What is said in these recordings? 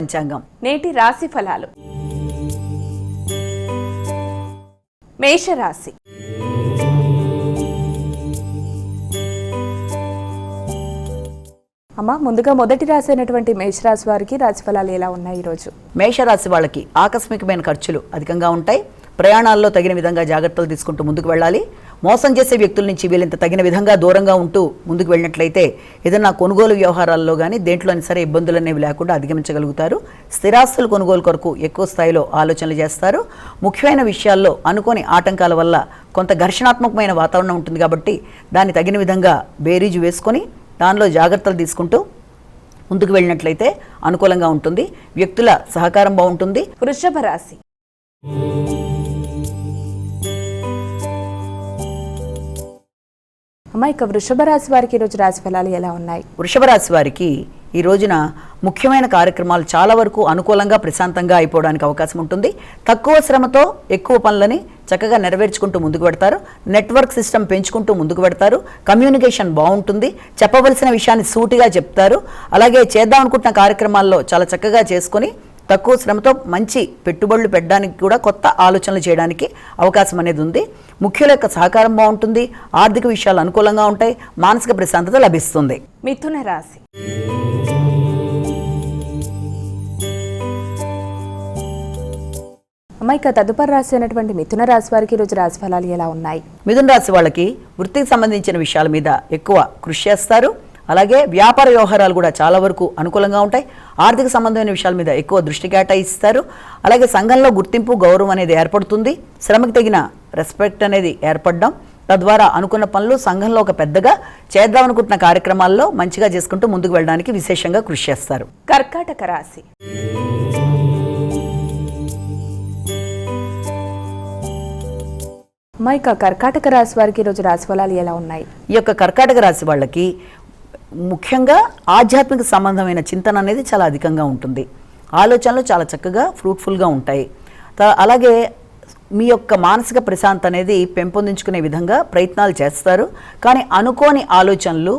పంచాంగం నేటి రాశి ఫలాలు. మేషరాశి. అమ్మ, ముందుగా మొదటి రాశి అయినటువంటి మేషరాశి వారికి రాశి ఫలాలు ఎలా ఉన్నాయి ఈరోజు? మేషరాశి వాళ్ళకి ఆకస్మికమైన ఖర్చులు అధికంగా ఉంటాయి. ప్రయాణాల్లో తగిన విధంగా జాగ్రత్తలు తీసుకుంటూ ముందుకు వెళ్ళాలి. మోసం చేసే వ్యక్తుల నుంచి వీళ్ళంత తగిన విధంగా దూరంగా ఉంటూ ముందుకు వెళ్ళినట్లయితే ఏదైనా కొనుగోలు వ్యవహారాల్లో కానీ దేంట్లోని సరే ఇబ్బందులు అనేవి లేకుండా అధిగమించగలుగుతారు. స్థిరాస్తుల కొనుగోలు కొరకు ఎక్కువ స్థాయిలో ఆలోచనలు చేస్తారు. ముఖ్యమైన విషయాల్లో అనుకోని ఆటంకాల వల్ల కొంత ఘర్షణాత్మకమైన వాతావరణం ఉంటుంది కాబట్టి దాన్ని తగిన విధంగా బేరీజు వేసుకొని దానిలో జాగ్రత్తలు తీసుకుంటూ ముందుకు వెళ్ళినట్లయితే అనుకూలంగా ఉంటుంది. వ్యక్తుల సహకారం బాగుంటుంది. వృషభ రాశి. అమ్మ, ఇక వృషభ రాశి వారికి ఈరోజు రాశి ఫలాలు ఎలా ఉన్నాయి? వృషభ రాశి వారికి ఈ రోజున ముఖ్యమైన కార్యక్రమాలు చాలా వరకు అనుకూలంగా ప్రశాంతంగా అయిపోవడానికి అవకాశం ఉంటుంది. తక్కువ శ్రమతో ఎక్కువ పనులని చక్కగా నెరవేర్చుకుంటూ ముందుకు పెడతారు. నెట్వర్క్ సిస్టమ్ పెంచుకుంటూ ముందుకు పెడతారు. కమ్యూనికేషన్ బాగుంటుంది. చెప్పవలసిన విషయాన్ని సూటిగా చెప్తారు. అలాగే చేద్దాం అనుకుంటున్న కార్యక్రమాల్లో చాలా చక్కగా చేసుకొని తక్కువ శ్రమతో మంచి పెట్టుబడులు పెట్టడానికి కూడా కొత్త ఆలోచనలు చేయడానికి అవకాశం అనేది ఉంది. ముఖ్యుల యొక్క సహకారం బాగుంటుంది. ఆర్థిక విషయాలు అనుకూలంగా ఉంటాయి. మానసిక ప్రశాంతత లభిస్తుంది. మిథున రాశి. అమ్మ, ఇక తదుపరి రాశి అయినటువంటి మిథున రాశి వారికి ఈరోజు రాశి ఫలాలు ఎలా ఉన్నాయి? మిథున రాశి వాళ్ళకి వృత్తికి సంబంధించిన విషయాల మీద ఎక్కువ కృషి చేస్తారు. అలాగే వ్యాపార వ్యవహారాలు కూడా చాలా వరకు అనుకూలంగా ఉంటాయి. ఆర్థిక సంబంధమైన విషయాల మీద ఎక్కువ దృష్టి కేటాయిస్తారు. అలాగే సంఘంలో గుర్తింపు గౌరవం అనేది ఏర్పడుతుంది. శ్రమకు తగిన రెస్పెక్ట్ అనేది ఏర్పడడం, తద్వారా అనుకున్న పనులు సంఘంలో ఒక పెద్దగా చేద్దామనుకుంటున్న కార్యక్రమాల్లో మంచిగా చేసుకుంటూ ముందుకు వెళ్ళడానికి విశేషంగా కృషి చేస్తారు. కర్కాటక రాశి. అమ్మ, ఇక కర్కాటక రాశి వారికి ఈరోజు రాశి ఫలాలు ఎలా ఉన్నాయి? ఈ యొక్క కర్కాటక రాశి వాళ్ళకి ముఖ్యంగా ఆధ్యాత్మిక సంబంధమైన చింతన అనేది చాలా అధికంగా ఉంటుంది. ఆలోచనలు చాలా చక్కగా ఫ్రూట్ఫుల్గా ఉంటాయి. అలాగే మీ యొక్క మానసిక ప్రశాంతత అనేది పెంపొందించుకునే విధంగా ప్రయత్నాలు చేస్తారు. కానీ అనుకోని ఆలోచనలు,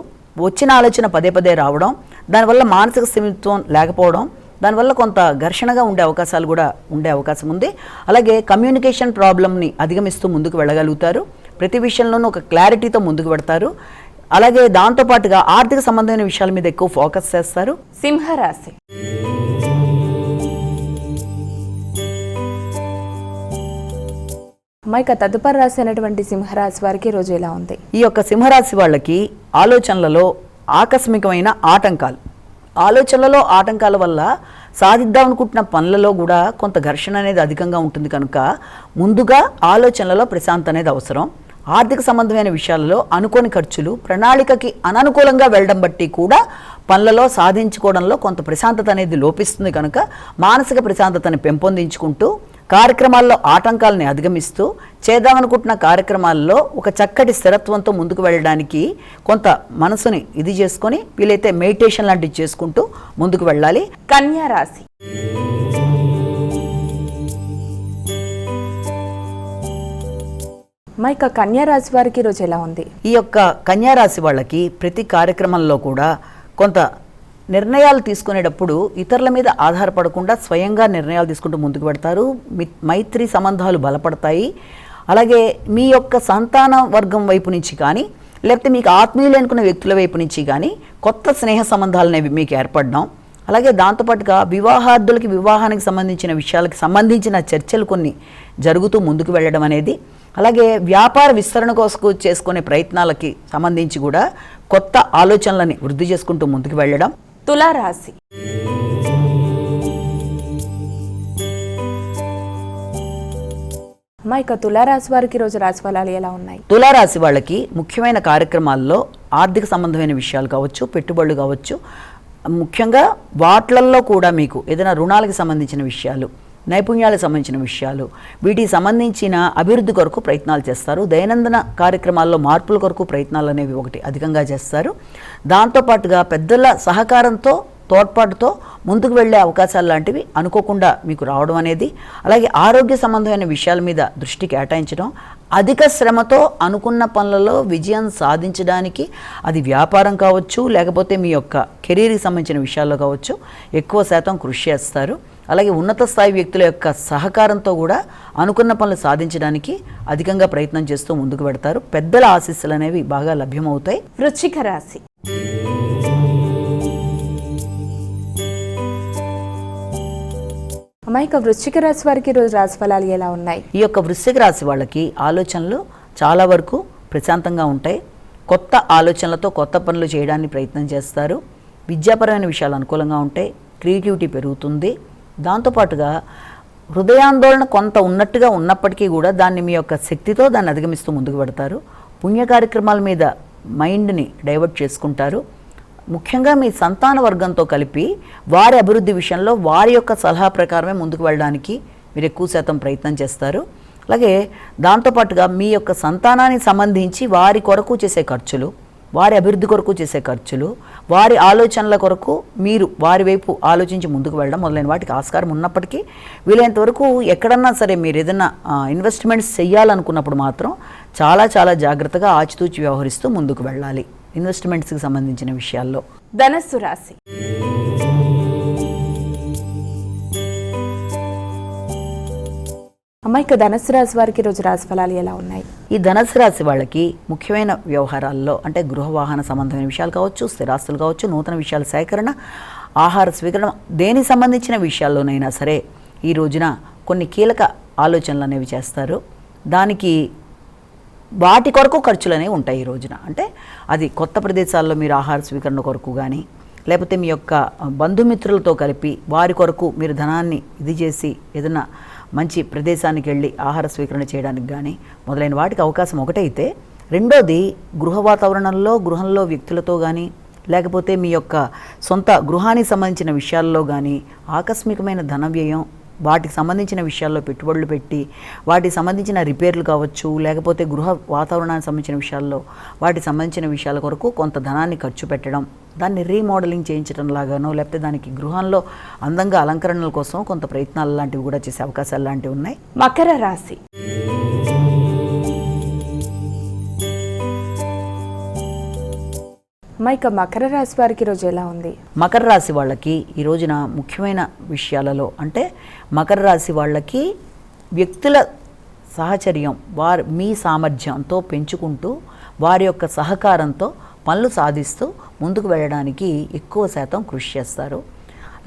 వచ్చిన ఆలోచన పదే పదే రావడం, దానివల్ల మానసిక స్థిమిత్వం లేకపోవడం, దానివల్ల కొంత ఘర్షణగా ఉండే అవకాశాలు కూడా ఉండే అవకాశం ఉంది. అలాగే కమ్యూనికేషన్ ప్రాబ్లమ్ని అధిగమిస్తూ ముందుకు వెళ్ళగలుగుతారు. ప్రతి విషయంలోనూ ఒక క్లారిటీతో ముందుకు పెడతారు. అలాగే దాంతోపాటుగా ఆర్థిక సంబంధమైన విషయాల మీద ఎక్కువ ఫోకస్ చేస్తారు. సింహరాశి. ఇక తదుపరి రాశి అయినటువంటి సింహరాశి వారికి రోజు ఎలా ఉంది? ఈ యొక్క సింహరాశి వాళ్ళకి ఆలోచనలలో ఆకస్మికమైన ఆటంకాల వల్ల సాధిద్దాం అనుకుంటున్న పనులలో కూడా కొంత ఘర్షణ అనేది అధికంగా ఉంటుంది. కనుక ముందుగా ఆలోచనలలో ప్రశాంతత అనేది అవసరం. ఆర్థిక సంబంధమైన విషయాలలో అనుకోని ఖర్చులు, ప్రణాళికకి అననుకూలంగా వెళ్ళడం బట్టి కూడా పనులలో సాధించుకోవడంలో కొంత ప్రశాంతత అనేది లోపిస్తుంది. కనుక మానసిక ప్రశాంతతని పెంపొందించుకుంటూ కార్యక్రమాల్లో ఆటంకాలని అధిగమిస్తూ చేద్దామనుకుంటున్న కార్యక్రమాల్లో ఒక చక్కటి స్థిరత్వంతో ముందుకు వెళ్ళడానికి కొంత మనసుని ఇది చేసుకొని వీలైతే మెడిటేషన్ లాంటివి చేసుకుంటూ ముందుకు వెళ్ళాలి. కన్యా రాశి. ఇక కన్యా రాశి వారికి ఈరోజు ఎలా ఉంది? ఈ యొక్క కన్యా రాశి వాళ్ళకి ప్రతి కార్యక్రమంలో కూడా కొంత నిర్ణయాలు తీసుకునేటప్పుడు ఇతరుల మీద ఆధారపడకుండా స్వయంగా నిర్ణయాలు తీసుకుంటూ ముందుకు పెడతారు. మైత్రి సంబంధాలు బలపడతాయి. అలాగే మీ యొక్క సంతాన వర్గం వైపు నుంచి కానీ లేకపోతే మీకు ఆత్మీయులు అనుకున్న వ్యక్తుల వైపు నుంచి కానీ కొత్త స్నేహ సంబంధాలు అనేవి మీకు ఏర్పడడం, అలాగే దాంతోపాటుగా వివాహార్థులకి వివాహానికి సంబంధించిన విషయాలకు సంబంధించిన చర్చలు కొన్ని జరుగుతూ ముందుకు వెళ్ళడం అనేది, అలాగే వ్యాపార విస్తరణ కోసం చేసుకునే ప్రయత్నాలకి సంబంధించి కూడా కొత్త ఆలోచనలని వృద్ధి చేసుకుంటూ ముందుకు వెళ్ళడం. తులారాశి. ఇక తులారాశి వారికి రోజు రాశి ఫలాలు ఎలా ఉన్నాయి? తులారాశి వాళ్ళకి ముఖ్యమైన కార్యక్రమాల్లో ఆర్థిక సంబంధమైన విషయాలు కావచ్చు, పెట్టుబడులు కావచ్చు, ముఖ్యంగా వాట్లల్లో కూడా మీకు ఏదైనా రుణాలకు సంబంధించిన విషయాలు, నైపుణ్యాలకు సంబంధించిన విషయాలు, వీటికి సంబంధించిన అభివృద్ధి కొరకు ప్రయత్నాలు చేస్తారు. దైనందిన కార్యక్రమాల్లో మార్పుల కొరకు ప్రయత్నాలు అనేవి ఒకటి అధికంగా చేస్తారు. దాంతోపాటుగా పెద్దల సహకారంతో తోడ్పాటుతో ముందుకు వెళ్ళే అవకాశాలు లాంటివి అనుకోకుండా మీకు రావడం అనేది, అలాగే ఆరోగ్య సంబంధమైన విషయాల మీద దృష్టి కేటాయించడం, అధిక శ్రమతో అనుకున్న పనులలో విజయం సాధించడానికి, అది వ్యాపారం కావచ్చు లేకపోతే మీ యొక్క కెరీర్కి సంబంధించిన విషయాల్లో కావచ్చు, ఎక్కువ శాతం కృషి చేస్తారు. అలాగే ఉన్నత స్థాయి వ్యక్తుల యొక్క సహకారంతో కూడా అనుకున్న పనులు సాధించడానికి అధికంగా ప్రయత్నం చేస్తూ ముందుకు పెడతారు. పెద్దల ఆశీస్సులు అనేవి బాగా లభ్యమవుతాయి. వృశ్చిక రాశి. అమ్మాయిక వృశ్చిక రాశి వారికి ఈరోజు రాశి ఫలాలు ఎలా ఉన్నాయి? ఈ యొక్క వృశ్చిక రాశి వాళ్ళకి ఆలోచనలు చాలా వరకు ప్రశాంతంగా ఉంటాయి. కొత్త ఆలోచనలతో కొత్త పనులు చేయడానికి ప్రయత్నం చేస్తారు. విద్యాపరమైన విషయాలు అనుకూలంగా ఉంటాయి. క్రియేటివిటీ పెరుగుతుంది. దాంతోపాటుగా హృదయాందోళన కొంత ఉన్నట్టుగా ఉన్నప్పటికీ కూడా దాన్ని మీ యొక్క శక్తితో దాన్ని అధిగమిస్తూ ముందుకు పెడతారు. పుణ్య కార్యక్రమాల మీద మైండ్ని డైవర్ట్ చేసుకుంటారు. ముఖ్యంగా మీ సంతాన వర్గంతో కలిపి వారి అభివృద్ధి విషయంలో వారి యొక్క సలహా ప్రకారమే ముందుకు వెళ్ళడానికి మీరు ఎక్కువ శాతం ప్రయత్నం చేస్తారు. అలాగే దాంతోపాటుగా మీ యొక్క సంతానానికి సంబంధించి వారి కొరకు చేసే ఖర్చులు, వారి అభివృద్ధి కొరకు చేసే ఖర్చులు, వారి ఆలోచనల కొరకు మీరు వారి వైపు ఆలోచించి ముందుకు వెళ్ళడం మొదలైన వాటికి ఆస్కారం ఉన్నప్పటికీ వీలైనంత వరకు ఎక్కడన్నా సరే మీరు ఏదైనా ఇన్వెస్ట్మెంట్స్ చేయాలనుకున్నప్పుడు మాత్రం చాలా చాలా జాగ్రత్తగా ఆచితూచి వ్యవహరిస్తూ ముందుకు వెళ్ళాలి ఇన్వెస్ట్మెంట్స్కి సంబంధించిన విషయాల్లో. ధనస్సు రాశి. అమ్మాయిక ధనస్సు రాశి వారికి ఈరోజు రాశి ఫలాలు ఎలా ఉన్నాయి? ఈ ధనస్సు రాశి వాళ్ళకి ముఖ్యమైన వ్యవహారాల్లో అంటే గృహ వాహన సంబంధమైన విషయాలు కావచ్చు, స్థిరాస్తులు కావచ్చు, నూతన విషయాల సేకరణ, ఆహార స్వీకరణ, దేనికి సంబంధించిన విషయాల్లోనైనా సరే ఈ రోజున కొన్ని కీలక ఆలోచనలు అనేవి చేస్తారు. దానికి వాటి కొరకు ఖర్చులు అనేవి ఉంటాయి ఈ రోజున. అంటే అది కొత్త ప్రదేశాల్లో మీరు ఆహార స్వీకరణ కొరకు కానీ, లేకపోతే మీ యొక్క బంధుమిత్రులతో కలిపి వారి కొరకు మీరు ధనాన్ని ఇది చేసి ఏదైనా మంచి ప్రదేశానికి వెళ్ళి ఆహార స్వీకరణ చేయడానికి కానీ మొదలైన వాటికి అవకాశం ఒకటైతే, రెండోది గృహ వాతావరణంలో గృహంలో వ్యక్తులతో కానీ లేకపోతే మీ యొక్క సొంత గృహానికి సంబంధించిన విషయాల్లో కానీ ఆకస్మికమైన ధన వ్యయం, వాటికి సంబంధించిన విషయాల్లో పెట్టుబడులు పెట్టి వాటికి సంబంధించిన రిపేర్లు కావచ్చు, లేకపోతే గృహ వాతావరణానికి సంబంధించిన విషయాల్లో వాటికి సంబంధించిన విషయాల కొరకు కొంత ధనాన్ని ఖర్చు పెట్టడం, దాన్ని రీమోడలింగ్ చేయించడం లాగానో లేకపోతే దానికి గృహంలో అందంగా అలంకరణల కోసం కొంత ప్రయత్నాలు లాంటివి కూడా చేసే అవకాశాలు లాంటివి ఉన్నాయి. మకర రాశి. అమ్మాయిక మకర రాశి వారికి ఈరోజు ఎలా ఉంది? మకర రాశి వాళ్ళకి ఈ రోజున ముఖ్యమైన విషయాలలో అంటే మకర రాశి వాళ్ళకి వ్యక్తుల సహచర్యం మీ సామర్థ్యంతో పెంచుకుంటూ వారి యొక్క సహకారంతో పనులు సాధిస్తూ ముందుకు వెళ్ళడానికి ఎక్కువ శాతం కృషి చేస్తారు.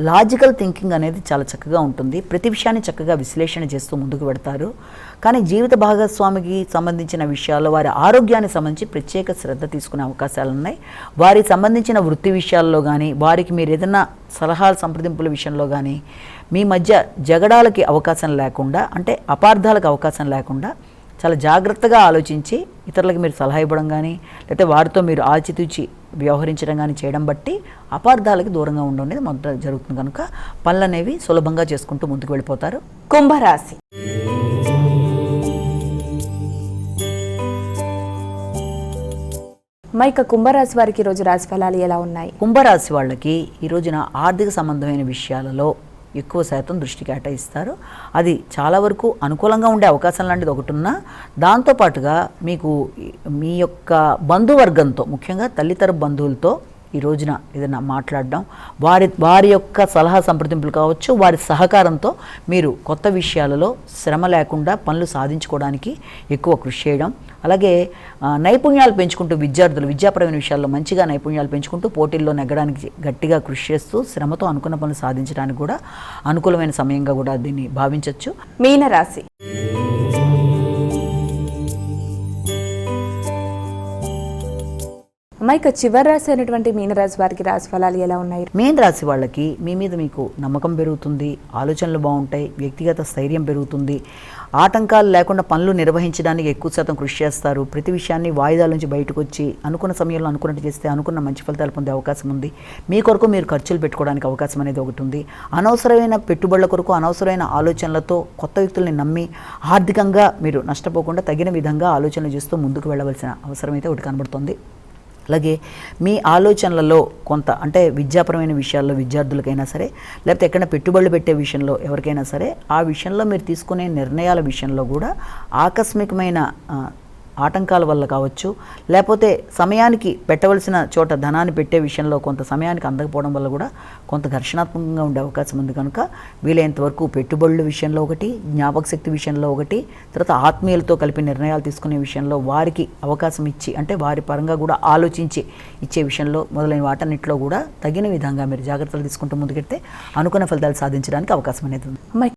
లాజికల్ థింకింగ్ అనేది చాలా చక్కగా ఉంటుంది. ప్రతి విషయాన్ని చక్కగా విశ్లేషణ చేస్తూ ముందుకు పెడతారు. కానీ జీవిత భాగస్వామికి సంబంధించిన విషయాల్లో వారి ఆరోగ్యానికి సంబంధించి ప్రత్యేక శ్రద్ధ తీసుకునే అవకాశాలు ఉన్నాయి. వారికి సంబంధించిన వృత్తి విషయాల్లో కానీ, వారికి మీరు ఏదైనా సలహాల సంప్రదింపుల విషయంలో కానీ మీ మధ్య జగడాలకి అవకాశం లేకుండా, అంటే అపార్థాలకు అవకాశం లేకుండా చాలా జాగ్రత్తగా ఆలోచించి ఇతరులకు మీరు సలహా ఇవ్వడం కానీ లేకపోతే వారితో మీరు ఆచితూచి వ్యవహరించడం కానీ చేయడం బట్టి అపార్థాలకి దూరంగా ఉండడం అనేది మొదట జరుగుతుంది. కనుక పనులు అనేవి సులభంగా చేసుకుంటూ ముందుకు వెళ్ళిపోతారు. కుంభరాశి. మైక కుంభరాశి వారికి ఈరోజు రాశి ఫలాలు ఎలా ఉన్నాయి? కుంభరాశి వాళ్ళకి ఈ రోజున ఆర్థిక సంబంధమైన విషయాలలో ఎక్కువ శాతం దృష్టి కేటాయిస్తారు. అది చాలా వరకు అనుకూలంగా ఉండే అవకాశం లాంటిది ఒకటి ఉన్నా, దాంతోపాటుగా మీకు మీ యొక్క బంధువర్గంతో ముఖ్యంగా తల్లితరపు బంధువులతో ఈ రోజున ఏదైనా మాట్లాడడం, వారి యొక్క సలహా సంప్రదింపులు కావచ్చు, వారి సహకారంతో మీరు కొత్త విషయాలలో శ్రమ లేకుండా పనులు సాధించుకోవడానికి ఎక్కువ కృషి చేయడం, అలాగే నైపుణ్యాలు పెంచుకుంటూ విద్యాపరమైన విషయాల్లో మంచిగా నైపుణ్యాలు పెంచుకుంటూ పోటీల్లో నెగ్గడానికి గట్టిగా కృషి చేస్తూ శ్రమతో అనుకున్న పనులు సాధించడానికి కూడా అనుకూలమైన సమయంగా కూడా దీన్ని భావించవచ్చు. మీనరాశి. అమ్మాయిక చివరి రాశి అయినటువంటి మీనరాశి వారికి రాశి ఫలాలు ఎలా ఉన్నాయి? మీన రాశి వాళ్ళకి మీ మీద మీకు నమ్మకం పెరుగుతుంది, ఆలోచనలు బాగుంటాయి, వ్యక్తిగత స్థైర్యం పెరుగుతుంది, ఆటంకాలు లేకుండా పనులు నిర్వహించడానికి ఎక్కువ శాతం కృషి చేస్తారు. ప్రతి విషయాన్ని వాయిదాల నుంచి బయటకు వచ్చి అనుకున్న సమయంలో అనుకున్నట్టు చేస్తే అనుకున్న మంచి ఫలితాలు పొందే అవకాశం ఉంది. మీ కొరకు మీరు ఖర్చులు పెట్టుకోవడానికి అవకాశం అనేది ఒకటి ఉంది. అనవసరమైన పెట్టుబడుల కొరకు అనవసరమైన ఆలోచనలతో కొత్త వ్యక్తుల్ని నమ్మి ఆర్థికంగా మీరు నష్టపోకుండా తగిన విధంగా ఆలోచనలు చేస్తూ ముందుకు వెళ్ళవలసిన అవసరం అయితే ఒకటి కనబడుతుంది. అలాగే మీ ఆలోచనలలో కొంత అంటే విద్యాపరమైన విషయాల్లో విద్యార్థులకైనా సరే, లేకపోతే ఎక్కడైనా పెట్టుబడులు పెట్టే విషయంలో ఎవరికైనా సరే, ఆ విషయంలో మీరు తీసుకునే నిర్ణయాల విషయంలో కూడా ఆకస్మికమైన ఆటంకాల వల్ల కావచ్చు, లేకపోతే సమయానికి పెట్టవలసిన చోట ధనాన్ని పెట్టే విషయంలో కొంత సమయానికి అందకపోవడం వల్ల కూడా కొంత ఘర్షణాత్మకంగా ఉండే అవకాశం ఉంది. కనుక వీలైనంత వరకు పెట్టుబడుల విషయంలో ఒకటి, జ్ఞాపక శక్తి విషయంలో ఒకటి, తర్వాత ఆత్మీయులతో కలిపి నిర్ణయాలు తీసుకునే విషయంలో వారికి అవకాశం ఇచ్చి, అంటే వారి పరంగా కూడా ఆలోచించి ఇచ్చే విషయంలో మొదలైన వాటన్నిటిలో కూడా తగిన విధంగా మీరు జాగ్రత్తలు తీసుకుంటూ ముందుకెళ్తే అనుకున్న ఫలితాలు సాధించడానికి అవకాశం అనేది ఉంది. అమ్మాయి